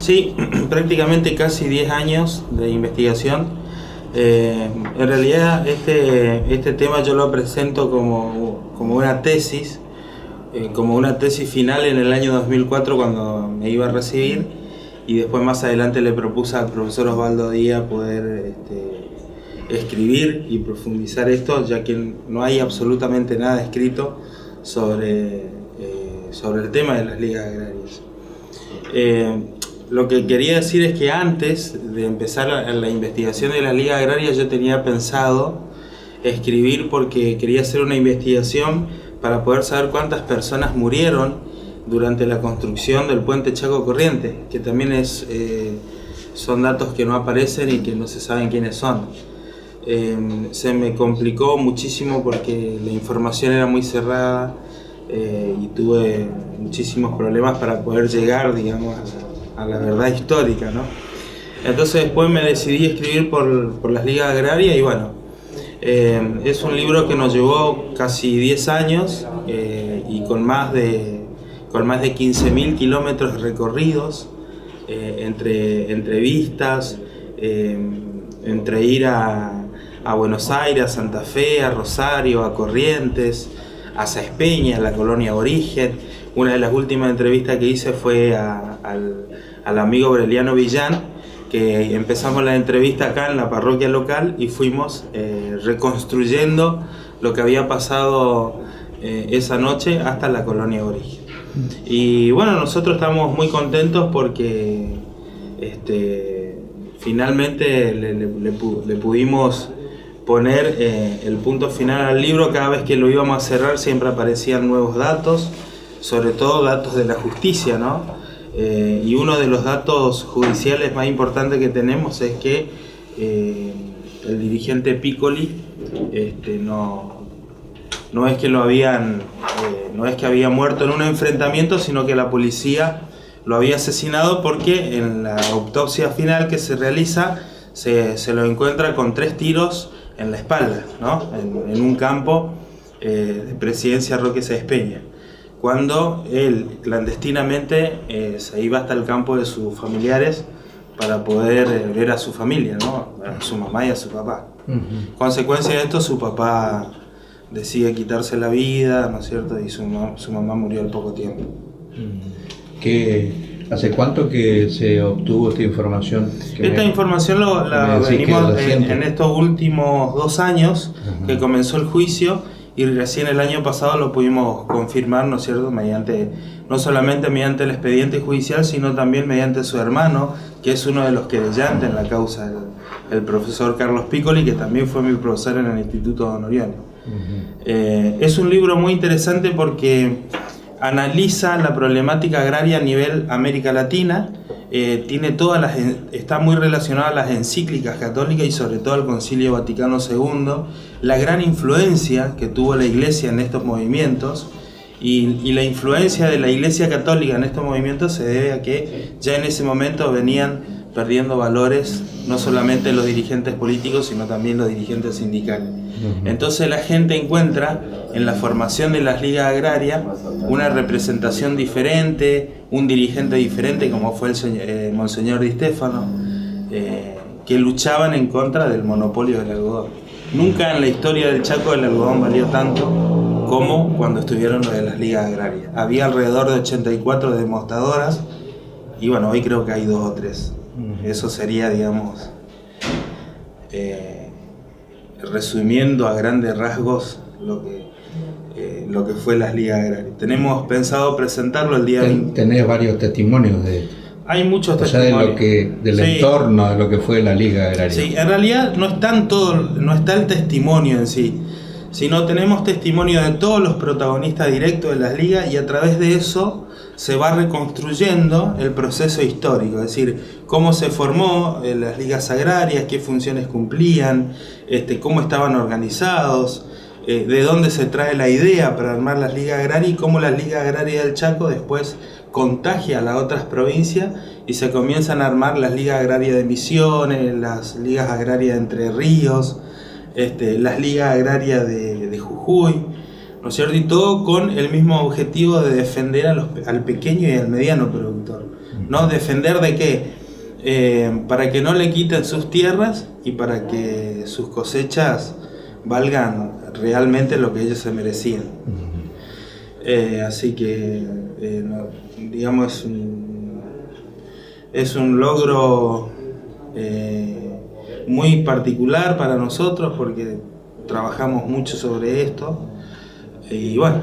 Sí, prácticamente casi 10 años de investigación. En realidad este tema yo lo presento como una tesis, como una tesis final en el año 2004 cuando me iba a recibir, y después más adelante le propuse al profesor Osvaldo Díaz poder escribir y profundizar esto, ya que no hay absolutamente nada escrito sobre el tema de las ligas agrarias. Lo que quería decir es que antes de empezar la investigación de las ligas agrarias yo tenía pensado escribir, porque quería hacer una investigación para poder saber cuántas personas murieron durante la construcción del puente Chaco Corrientes, que también son datos que no aparecen y que no se saben quiénes son. Se me complicó muchísimo porque la información era muy cerrada, y tuve muchísimos problemas para poder llegar, digamos, a la verdad histórica, ¿no? Entonces después me decidí escribir por las ligas agrarias, y bueno, es un libro que nos llevó casi 10 años, y con más de 15.000 kilómetros recorridos, entre entrevistas, entre ir a Buenos Aires, a Santa Fe, a Rosario, a Corrientes, a Saespeña, la colonia Origen. Una de las últimas entrevistas que hice fue al amigo Aureliano Villán, que empezamos la entrevista acá en la parroquia local y fuimos reconstruyendo lo que había pasado esa noche hasta la colonia Origen. Y bueno, nosotros estamos muy contentos porque finalmente le pudimos poner el punto final al libro. Cada vez que lo íbamos a cerrar siempre aparecían nuevos datos, sobre todo datos de la justicia, ¿no? Y uno de los datos judiciales más importantes que tenemos es que el dirigente Piccoli no es que no es que había muerto en un enfrentamiento, sino que la policía lo había asesinado, porque en la autopsia final que se realiza se lo encuentra con 3 tiros en la espalda, ¿no? En un campo de Presidencia Roque Saespeña, cuando él clandestinamente se iba hasta el campo de sus familiares para poder ver a su familia, ¿no? A su mamá y a su papá. Consecuencia de esto, su papá decide quitarse la vida, ¿no es cierto? Y su mamá murió al poco tiempo. ¿Hace cuánto que se obtuvo esta información? Esta información la venimos en estos últimos 2 años que comenzó el juicio, y recién el año pasado lo pudimos confirmar, ¿no es cierto? No solamente mediante el expediente judicial, sino también mediante su hermano, que es uno de los querellantes en la causa, el profesor Carlos Piccoli, que también fue mi profesor en el Instituto Don Orione. Es un libro muy interesante porque analiza la problemática agraria a nivel América Latina, está muy relacionado a las encíclicas católicas y sobre todo al Concilio Vaticano II, la gran influencia que tuvo la Iglesia en estos movimientos, y la influencia de la Iglesia Católica en estos movimientos se debe a que ya en ese momento venían perdiendo valores no solamente los dirigentes políticos, sino también los dirigentes sindicales. Entonces la gente encuentra en la formación de las ligas agrarias una representación diferente, un dirigente diferente, como fue el Monseñor Di Stefano, que luchaban en contra del monopolio del algodón. Nunca en la historia del Chaco el algodón valió tanto como cuando estuvieron lo de las ligas agrarias. Había alrededor de 84 demostradoras, y bueno, hoy creo que hay 2 o 3. Eso sería, digamos, resumiendo a grandes rasgos lo que fue las ligas agrarias. Tenemos pensado presentarlo el día 20. Tenés varios testimonios de esto. Hay muchos testimonios. Del sí. Entorno de lo que fue la liga agraria. Sí, en realidad no está el testimonio en sí, sino tenemos testimonio de todos los protagonistas directos de las ligas, y a través de eso se va reconstruyendo el proceso histórico, es decir, cómo se formó las ligas agrarias, qué funciones cumplían, cómo estaban organizados, de dónde se trae la idea para armar las ligas agrarias, y cómo las ligas agrarias del Chaco después contagia a las otras provincias y se comienzan a armar las ligas agrarias de Misiones, las ligas agrarias de Entre Ríos, las ligas agrarias de Jujuy, ¿no es cierto? Y todo con el mismo objetivo de defender al pequeño y al mediano productor, ¿no? ¿Defender de qué? Para que no le quiten sus tierras y para que sus cosechas valgan realmente lo que ellos se merecían. Así que, digamos, es un logro muy particular para nosotros porque trabajamos mucho sobre esto y bueno,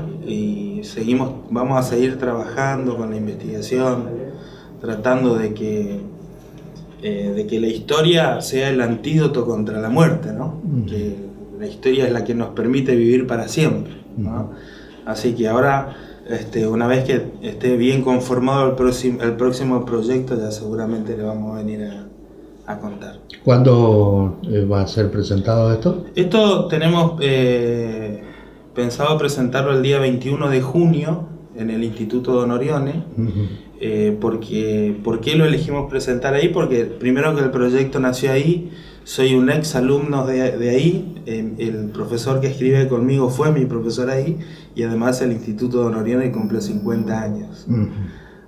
vamos a seguir trabajando con la investigación, tratando de que la historia sea el antídoto contra la muerte, ¿no? Que la historia es la que nos permite vivir para siempre, ¿no? Así que ahora, una vez que esté bien conformado el próximo proyecto, ya seguramente le vamos a venir a contar. ¿Cuándo va a ser presentado esto? Esto tenemos pensado presentarlo el día 21 de junio en el Instituto Don Orione. ¿Por qué lo elegimos presentar ahí? Porque primero que el proyecto nació ahí, soy un ex alumno de ahí, el profesor que escribe conmigo fue mi profesor ahí, y además el Instituto Don Orione cumple 50 años.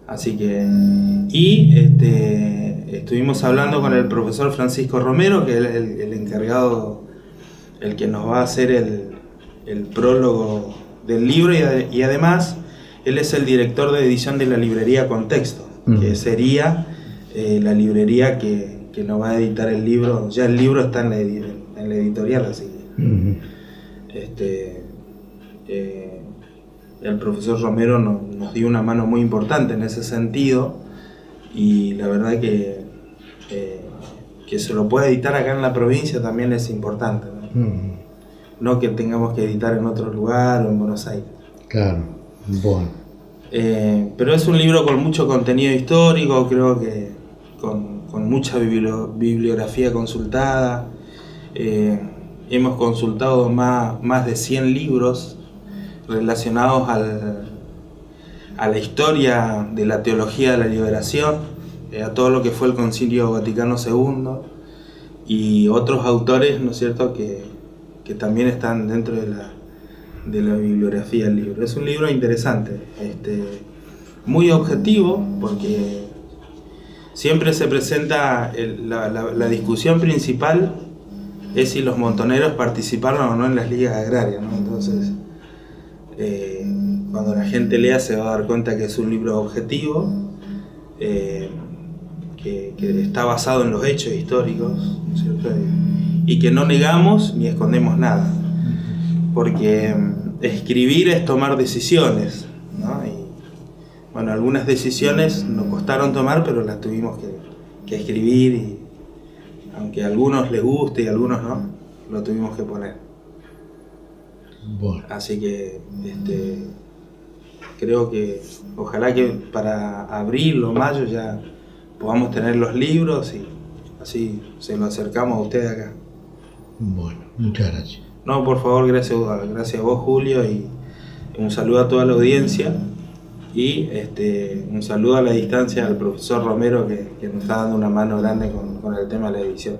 Así que, estuvimos hablando con el profesor Francisco Romero, que es el encargado, el que nos va a hacer el prólogo del libro, y además él es el director de edición de la librería Contexto, que sería la librería que nos va a editar el libro. Ya el libro está en la editorial, así que el profesor Romero nos dio una mano muy importante en ese sentido, y la verdad que se lo pueda editar acá en la provincia también es importante, ¿no? No que tengamos que editar en otro lugar o en Buenos Aires. Claro, bueno. Pero es un libro con mucho contenido histórico, creo que con mucha bibliografía consultada. Hemos consultado más de 100 libros relacionados a la historia de la teología de la liberación, a todo lo que fue el Concilio Vaticano II y otros autores, ¿no es cierto?, que también están dentro de la bibliografía del libro. Es un libro interesante, muy objetivo, porque siempre se presenta la discusión principal es si los montoneros participaron o no en las ligas agrarias, ¿no? Entonces, cuando la gente lea se va a dar cuenta que es un libro objetivo, que está basado en los hechos históricos, ¿no es cierto? Y que no negamos ni escondemos nada, porque escribir es tomar decisiones, ¿no? Y bueno, algunas decisiones nos costaron tomar, pero las tuvimos que escribir, y aunque a algunos les guste y a algunos no, lo tuvimos que poner. Bueno. Así que creo que ojalá que para abril o mayo ya podamos tener los libros y así se lo acercamos a ustedes acá. Bueno, muchas gracias. No, por favor, gracias a vos, Julio, y un saludo a toda la audiencia, y un saludo a la distancia al profesor Romero, que nos está dando una mano grande con el tema de la edición.